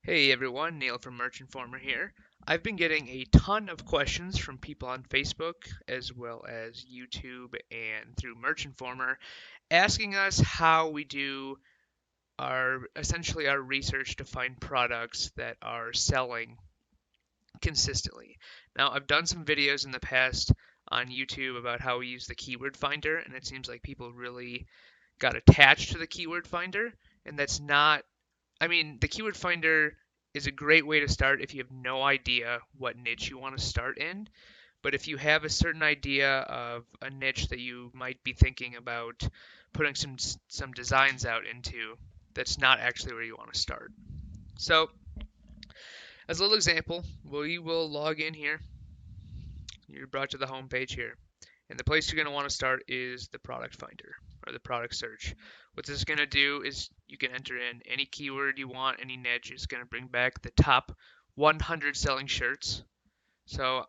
Hey everyone, Neil from Merch Informer here. I've been getting a ton of questions from people on Facebook as well as YouTube and through Merch Informer asking us how we do essentially our research to find products that are selling consistently. Now, I've done some videos in the past on YouTube about how we use the keyword finder, and it seems like people really got attached to the keyword finder, and that's not the keyword finder is a great way to start if you have no idea what niche you want to start in. But if you have a certain idea of a niche that you might be thinking about putting some designs out into, that's not actually where you want to start. So, as a little example, we will log in here. You're brought to the home page here. And the place you're going to want to start is the product finder or the product search. What this is going to do is you can enter in any keyword you want, any niche. It's going to bring back the top 100 selling shirts. So,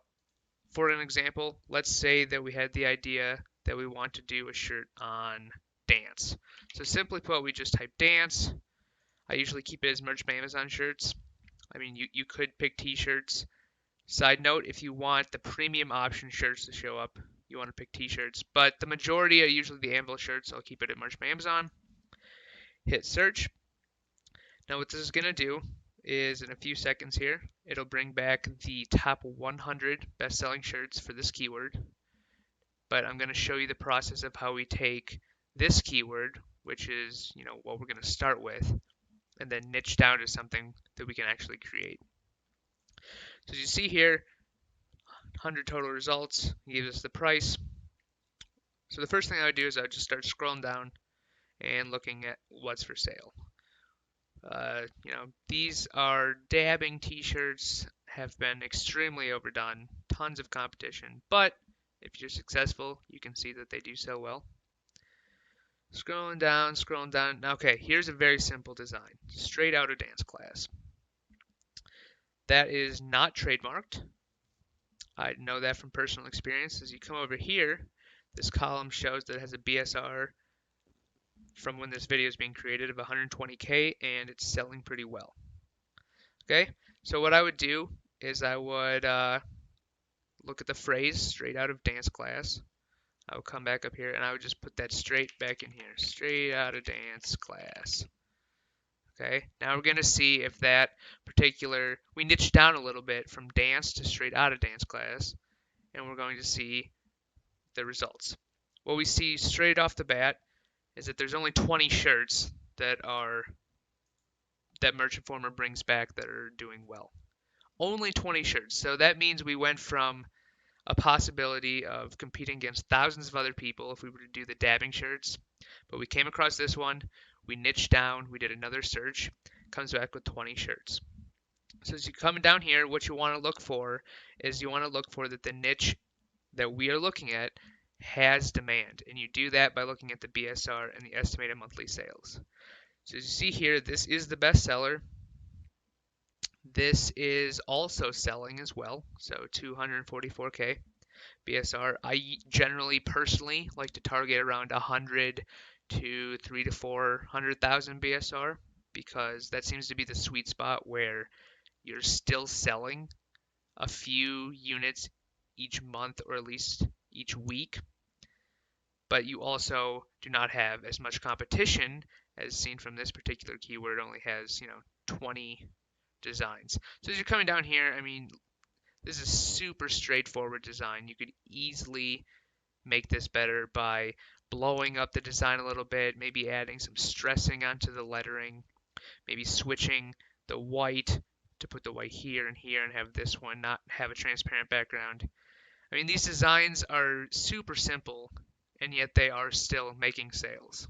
for an example, let's say that we had the idea that we want to do a shirt on dance. So, simply put, we just type dance. I usually keep it as merch by Amazon shirts. You could pick t-shirts. Side note, if you want the premium option shirts to show up, you want to pick t-shirts. But the majority are usually the Anvil shirts, so I'll keep it at Merch by Amazon. Hit search. Now what this is going to do is in a few seconds here, it'll bring back the top 100 best-selling shirts for this keyword. But I'm going to show you the process of how we take this keyword, which is, what we're going to start with, and then niche down to something that we can actually create. So as you see here, 100 total results, it gives us the price. So the first thing I would do is I would just start scrolling down and looking at what's for sale. These are dabbing t-shirts, have been extremely overdone, tons of competition, but if you're successful, you can see that they do sell well. Scrolling down. Now, okay, here's a very simple design, straight out of dance class. That is not trademarked. I know that from personal experience. As you come over here, this column shows that it has a BSR from when this video is being created of 120K, and it's selling pretty well. Okay, so what I would do is I would look at the phrase straight out of dance class. I would come back up here and I would just put that straight back in here, straight out of dance class. Okay, now we're going to see if that particular, we niche down a little bit from dance to straight out of dance class, and we're going to see the results. What we see straight off the bat is that there's only 20 shirts that Merch Informer brings back that are doing well. Only 20 shirts. So that means we went from a possibility of competing against thousands of other people if we were to do the dabbing shirts, but we came across this one, we niched down, we did another search, comes back with 20 shirts. So as you come down here, what you want to look for is you want to look for that the niche that we are looking at has demand, and you do that by looking at the BSR and the estimated monthly sales. So as you see here, this is the best seller. This is also selling as well, so 244K BSR. I generally personally like to target around 100 to 3 to 400,000 BSR because that seems to be the sweet spot where you're still selling a few units each month or at least each week, but you also do not have as much competition as seen from this particular keyword. It only has 20 designs. So as you're coming down here, this is super straightforward design. You could easily make this better by blowing up the design a little bit, maybe adding some stressing onto the lettering, maybe switching the white to put the white here and here and have this one not have a transparent background. These designs are super simple, and yet they are still making sales.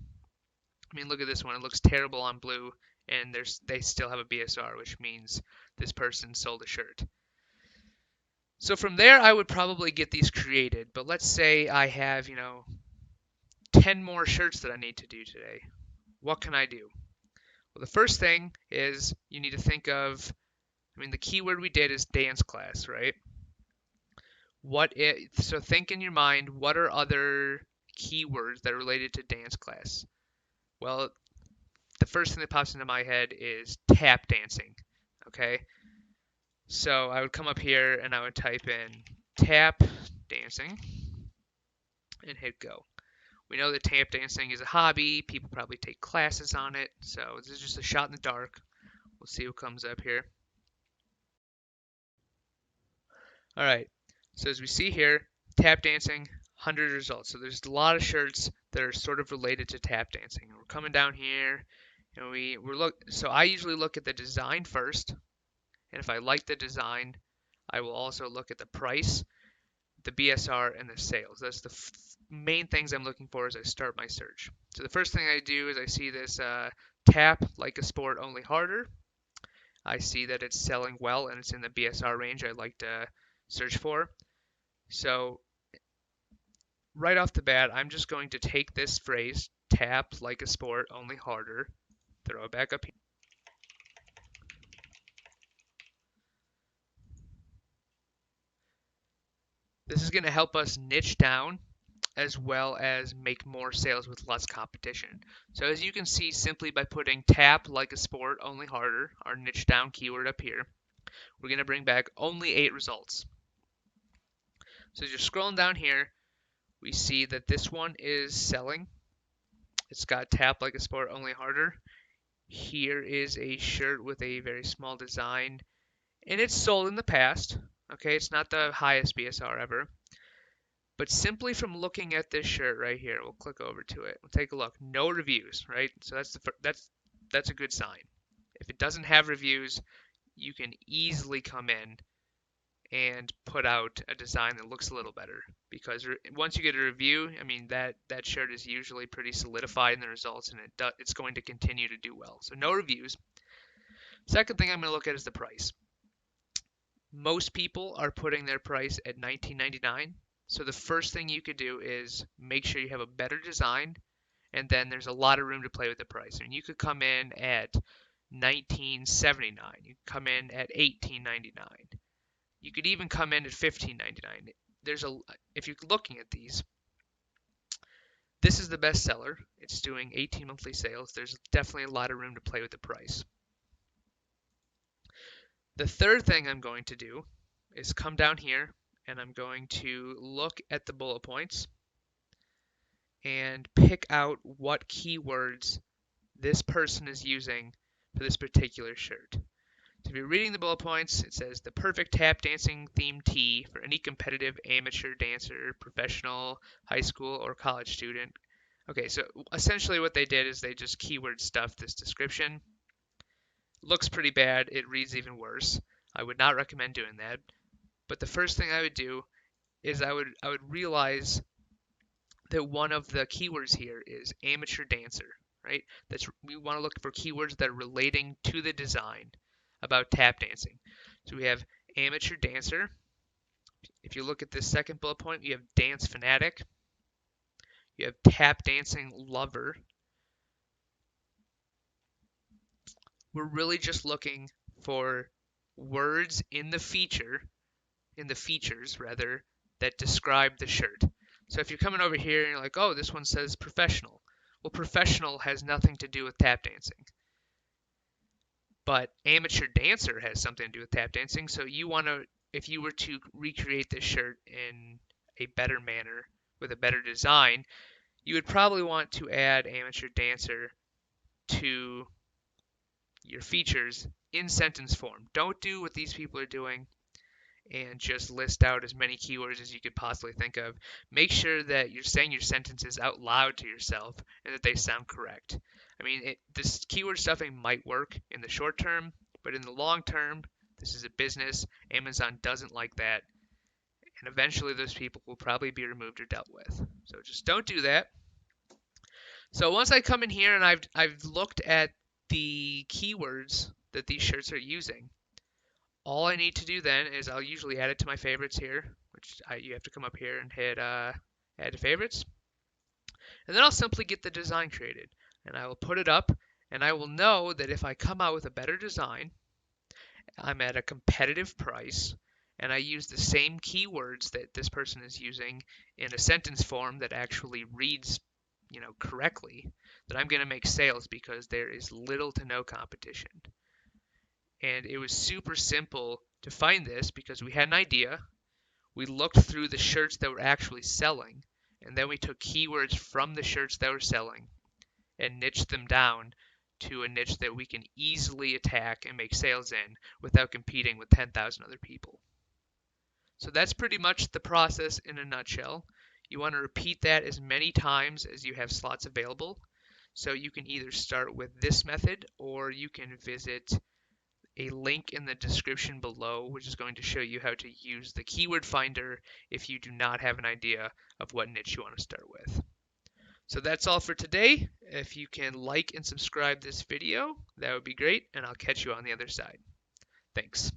Look at this one. It looks terrible on blue, and they still have a BSR, which means this person sold a shirt. So from there, I would probably get these created. But let's say I have, 10 more shirts that I need to do today. What can I do? Well, the first thing is you need to think of, the keyword we did is dance class, right? So think in your mind, what are other keywords that are related to dance class? Well, the first thing that pops into my head is tap dancing. okay? So I would come up here and I would type in tap dancing and hit go. We know that tap dancing is a hobby. People probably take classes on it. So this is just a shot in the dark. We'll see what comes up here. All right. So as we see here, tap dancing, 100 results. So there's a lot of shirts that are sort of related to tap dancing. We're coming down here, and we're look. So I usually look at the design first, and if I like the design, I will also look at the price, the BSR, and the sales. That's the main things I'm looking for as I start my search. So the first thing I do is I see this tap like a sport, only harder. I see that it's selling well and it's in the BSR range I like to search for. So right off the bat, I'm just going to take this phrase, tap like a sport, only harder, throw it back up here. This is going to help us niche down as well as make more sales with less competition. So as you can see, simply by putting tap like a sport, only harder, our niche down keyword up here, we're going to bring back only 8 results. So as you're scrolling down here, we see that this one is selling. It's got tap like a sport, only harder. Here is a shirt with a very small design, and it's sold in the past. Okay, it's not the highest BSR ever. But simply from looking at this shirt right here, we'll click over to it. We'll take a look. No reviews, right? So that's a good sign. If it doesn't have reviews, you can easily come in and put out a design that looks a little better, because once you get a review, I mean that shirt is usually pretty solidified in the results, and it's going to continue to do well. So no reviews. Second thing I'm going to look at is the price. Most people are putting their price at $19.99. So the first thing you could do is make sure you have a better design, and then there's a lot of room to play with the price. And you could come in at $19.79. You could come in at $18.99. You could even come in at $15.99. If you're looking at these, this is the best seller. It's doing 18 monthly sales. There's definitely a lot of room to play with the price. The third thing I'm going to do is come down here and I'm going to look at the bullet points and pick out what keywords this person is using for this particular shirt. So if you're reading the bullet points, it says the perfect tap dancing themed tee for any competitive amateur dancer, professional, high school, or college student. Okay, so essentially what they did is they just keyword stuffed this description. Looks pretty bad. It reads even worse. I would not recommend doing that. But the first thing I would do is I would realize that one of the keywords here is amateur dancer, right? We want to look for keywords that are relating to the design about tap dancing. So we have amateur dancer. If you look at this second bullet point, you have dance fanatic. You have tap dancing lover. We're really just looking for words in the features rather, that describe the shirt. So if you're coming over here and you're like, oh, this one says professional. Well, professional has nothing to do with tap dancing. But amateur dancer has something to do with tap dancing. So if you were to recreate this shirt in a better manner with a better design, you would probably want to add amateur dancer to your features in sentence form. Don't do what these people are doing and just list out as many keywords as you could possibly think of. Make sure that you're saying your sentences out loud to yourself and that they sound correct. I mean, this keyword stuffing might work in the short term, but in the long term, this is a business. Amazon doesn't like that, and eventually those people will probably be removed or dealt with. So just don't do that. So once I come in here and I've looked at the keywords that these shirts are using, all I need to do then is I'll usually add it to my favorites here, which you have to come up here and hit add to favorites. And then I'll simply get the design created, and I will put it up, and I will know that if I come out with a better design, I'm at a competitive price, and I use the same keywords that this person is using in a sentence form that actually reads, correctly, that I'm going to make sales because there is little to no competition. And it was super simple to find this because we had an idea. We looked through the shirts that were actually selling, and then we took keywords from the shirts that were selling and niched them down to a niche that we can easily attack and make sales in without competing with 10,000 other people. So that's pretty much the process in a nutshell. You want to repeat that as many times as you have slots available. So you can either start with this method or you can visit a link in the description below, which is going to show you how to use the keyword finder if you do not have an idea of what niche you want to start with. So that's all for today. If you can like and subscribe this video, that would be great, and I'll catch you on the other side. Thanks.